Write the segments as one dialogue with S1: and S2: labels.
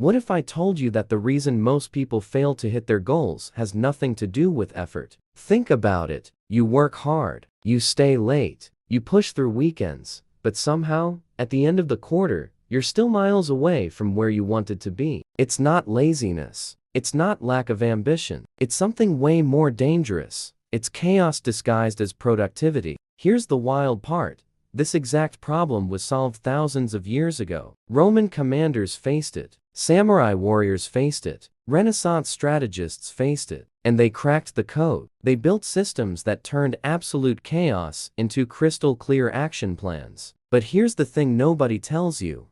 S1: What if I told you that the reason most people fail to hit their goals has nothing to do with effort? Think about it. You work hard, you stay late, you push through weekends, but somehow, at the end of the quarter, you're still miles away from where you wanted to be. It's not laziness. It's not lack of ambition. It's something way more dangerous. It's chaos disguised as productivity. Here's the wild part. This exact problem was solved thousands of years ago. Roman commanders faced it. Samurai warriors faced it. Renaissance strategists faced it. And they cracked the code. They built systems that turned absolute chaos into crystal clear action plans. But here's the thing nobody tells you.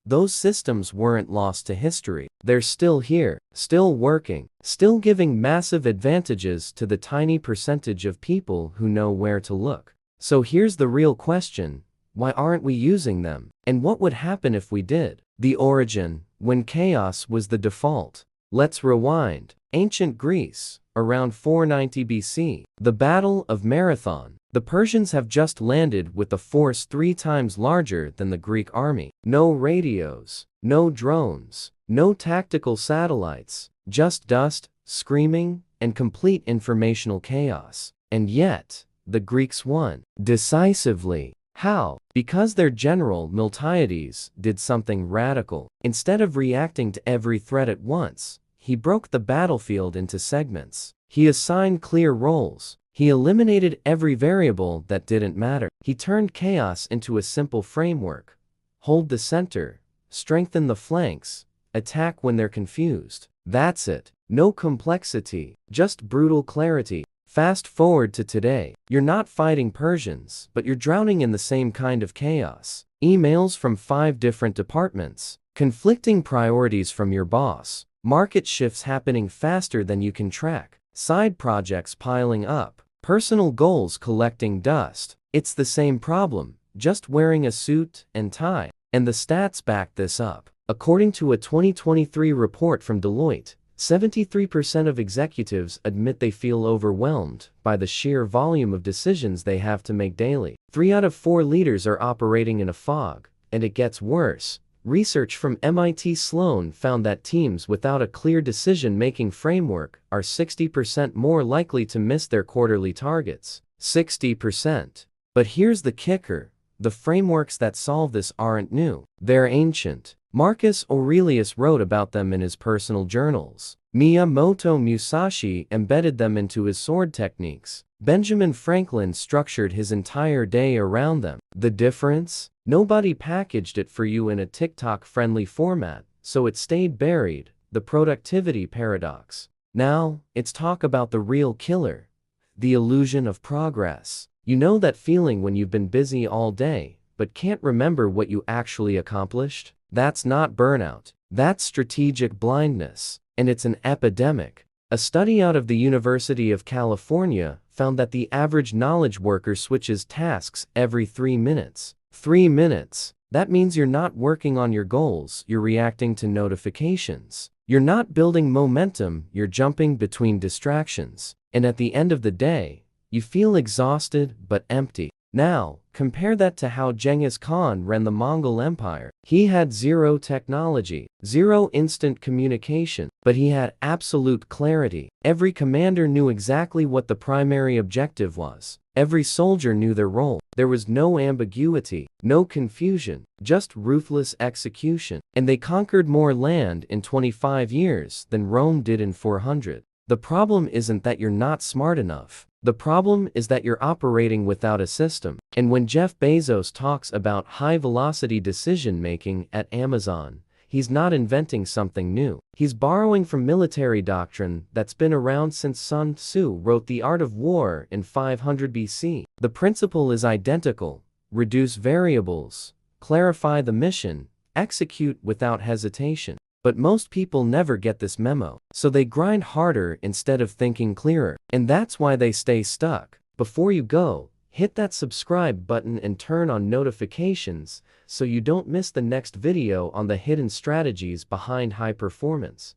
S1: Those systems weren't lost to history. They're still here, still working, still giving massive advantages to the tiny percentage of people who know where to look. So here's the real question. Why aren't we using them? And what would happen if we did? The origin, when chaos was the default. Let's rewind. Ancient Greece, around 490 BC. The Battle of Marathon. The Persians have just landed with a force 3 times larger than the Greek army. No radios, no drones, no tactical satellites, just dust, screaming, and complete informational chaos. And yet, the Greeks won. Decisively. How? Because their general, Miltiades, did something radical. Instead of reacting to every threat at once, he broke the battlefield into segments. He assigned clear roles. He eliminated every variable that didn't matter. He turned chaos into a simple framework. Hold the center, strengthen the flanks, attack when they're confused. That's it. No complexity, just brutal clarity. Fast forward to today. You're not fighting Persians, but you're drowning in the same kind of chaos. Emails from 5 different departments, conflicting priorities from your boss, market shifts happening faster than you can track, side projects piling up, personal goals collecting dust. It's the same problem, just wearing a suit and tie. And the stats back this up. According to a 2023 report from Deloitte, 73% of executives admit they feel overwhelmed by the sheer volume of decisions they have to make daily. 3 out of 4 leaders are operating in a fog, and it gets worse. Research from MIT Sloan found that teams without a clear decision-making framework are 60% more likely to miss their quarterly targets. 60%. But here's the kicker. The frameworks that solve this aren't new. They're ancient. Marcus Aurelius wrote about them in his personal journals. Miyamoto Musashi embedded them into his sword techniques. Benjamin Franklin structured his entire day around them. The difference? Nobody packaged it for you in a TikTok-friendly format, so it stayed buried. The productivity paradox. Now, it's talk about the real killer. The illusion of progress. You know that feeling when you've been busy all day, but can't remember what you actually accomplished? That's not burnout. That's strategic blindness. And it's an epidemic. A study out of the University of California found that the average knowledge worker switches tasks every 3 minutes. 3 minutes. That means you're not working on your goals, you're reacting to notifications. You're not building momentum, you're jumping between distractions. And at the end of the day, you feel exhausted but empty. Now, compare that to how Genghis Khan ran the Mongol Empire. He had 0 technology, 0 instant communication, but he had absolute clarity. Every commander knew exactly what the primary objective was. Every soldier knew their role. There was no ambiguity, no confusion, just ruthless execution. And they conquered more land in 25 years than Rome did in 400. The problem isn't that you're not smart enough. The problem is that you're operating without a system. And when Jeff Bezos talks about high-velocity decision-making at Amazon, he's not inventing something new. He's borrowing from military doctrine that's been around since Sun Tzu wrote The Art of War in 500 BC. The principle is identical. Reduce variables, clarify the mission, execute without hesitation. But most people never get this memo, so they grind harder instead of thinking clearer. And that's why they stay stuck. Before you go, hit that subscribe button and turn on notifications so you don't miss the next video on the hidden strategies behind high performance.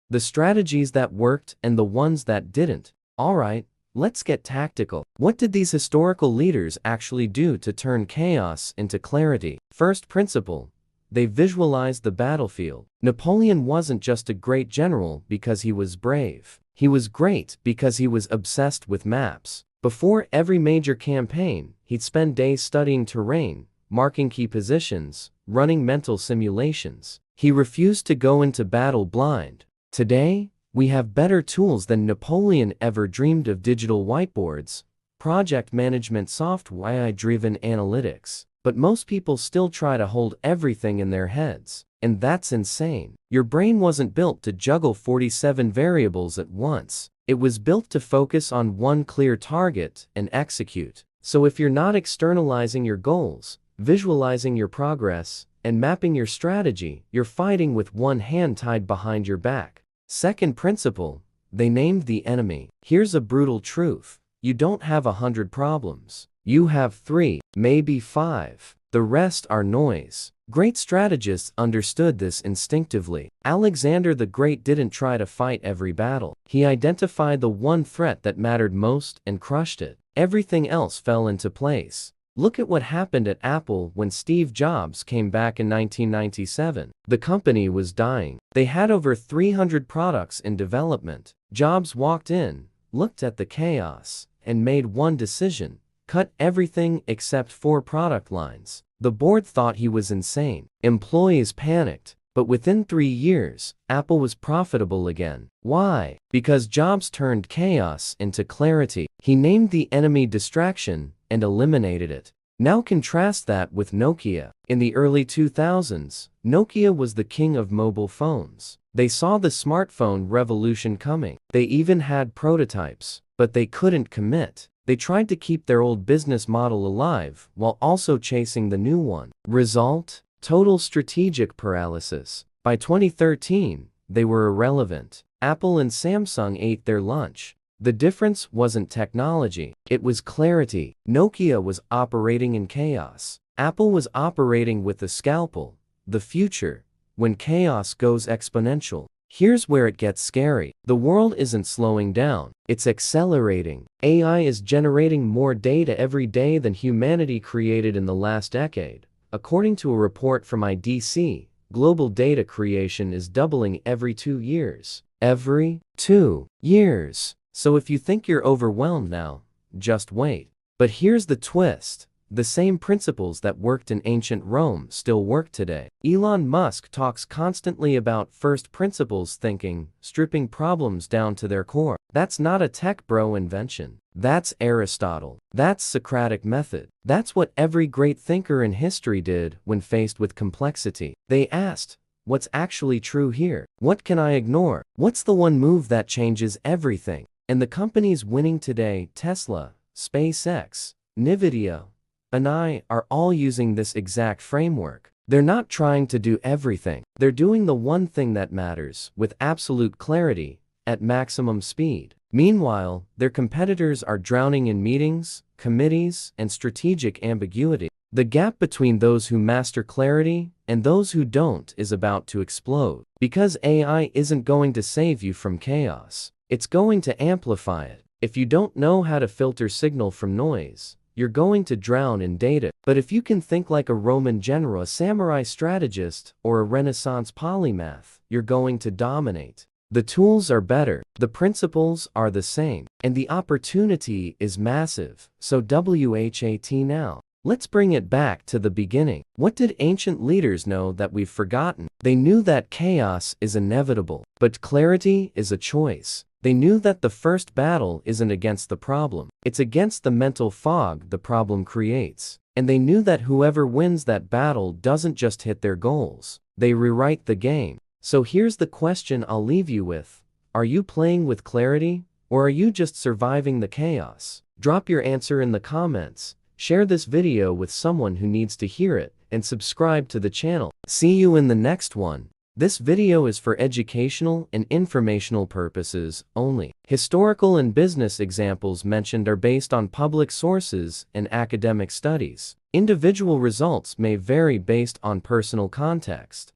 S1: The strategies that worked and the ones that didn't. Alright, let's get tactical. What did these historical leaders actually do to turn chaos into clarity? First principle. they visualized the battlefield. Napoleon wasn't just a great general because he was brave. He was great because he was obsessed with maps. Before every major campaign, he'd spend days studying terrain, marking key positions, running mental simulations. He refused to go into battle blind. Today, we have better tools than Napoleon ever dreamed of: digital whiteboards, project management software, AI-driven analytics. But most people still try to hold everything in their heads. And that's insane. Your brain wasn't built to juggle 47 variables at once. It was built to focus on one clear target and execute. So if you're not externalizing your goals, visualizing your progress, and mapping your strategy, you're fighting with one hand tied behind your back. Second principle, they named the enemy. Here's a brutal truth. You don't have 100 problems. You have 3, maybe 5. The rest are noise. Great strategists understood this instinctively. Alexander the Great didn't try to fight every battle. He identified the one threat that mattered most and crushed it. Everything else fell into place. Look at what happened at Apple when Steve Jobs came back in 1997. The company was dying. They had over 300 products in development. Jobs walked in, looked at the chaos, and made one decision: cut everything except 4 product lines. The board thought he was insane. Employees panicked. But within 3 years, Apple was profitable again. Why? Because Jobs turned chaos into clarity. He named the enemy distraction and eliminated it. Now contrast that with Nokia. In the early 2000s, Nokia was the king of mobile phones. They saw the smartphone revolution coming. They even had prototypes, but they couldn't commit. They tried to keep their old business model alive while also chasing the new one. Result? Total strategic paralysis. By 2013, they were irrelevant. Apple and Samsung ate their lunch. The difference wasn't technology, it was clarity. Nokia was operating in chaos. Apple was operating with a scalpel. The future, when chaos goes exponential. Here's where it gets scary. The world isn't slowing down, it's accelerating. AI is generating more data every day than humanity created in the last decade. According to a report from IDC, global data creation is doubling every 2 years. Every 2 years. So if you think you're overwhelmed now, just wait. But here's the twist. The same principles that worked in ancient Rome still work today. Elon Musk talks constantly about first principles thinking, stripping problems down to their core. That's not a tech bro invention. That's Aristotle. That's Socratic method. That's what every great thinker in history did when faced with complexity. They asked, what's actually true here? What can I ignore? What's the one move that changes everything? And the companies winning today, Tesla, SpaceX, NVIDIA, and I, are all using this exact framework. They're not trying to do everything. They're doing the one thing that matters, with absolute clarity, at maximum speed. Meanwhile, their competitors are drowning in meetings, committees, and strategic ambiguity. The gap between those who master clarity and those who don't is about to explode. Because AI isn't going to save you from chaos. It's going to amplify it. If you don't know how to filter signal from noise, you're going to drown in data. But if you can think like a Roman general, a samurai strategist, or a Renaissance polymath, you're going to dominate. The tools are better, the principles are the same, and the opportunity is massive. So WHAT now? Let's bring it back to the beginning. What did ancient leaders know that we've forgotten? They knew that chaos is inevitable, but clarity is a choice. They knew that the first battle isn't against the problem, it's against the mental fog the problem creates. And they knew that whoever wins that battle doesn't just hit their goals, they rewrite the game. So here's the question I'll leave you with. Are you playing with clarity, or are you just surviving the chaos? Drop your answer in the comments, share this video with someone who needs to hear it, and subscribe to the channel. See you in the next one. This video is for educational and informational purposes only. Historical and business examples mentioned are based on public sources and academic studies. Individual results may vary based on personal context.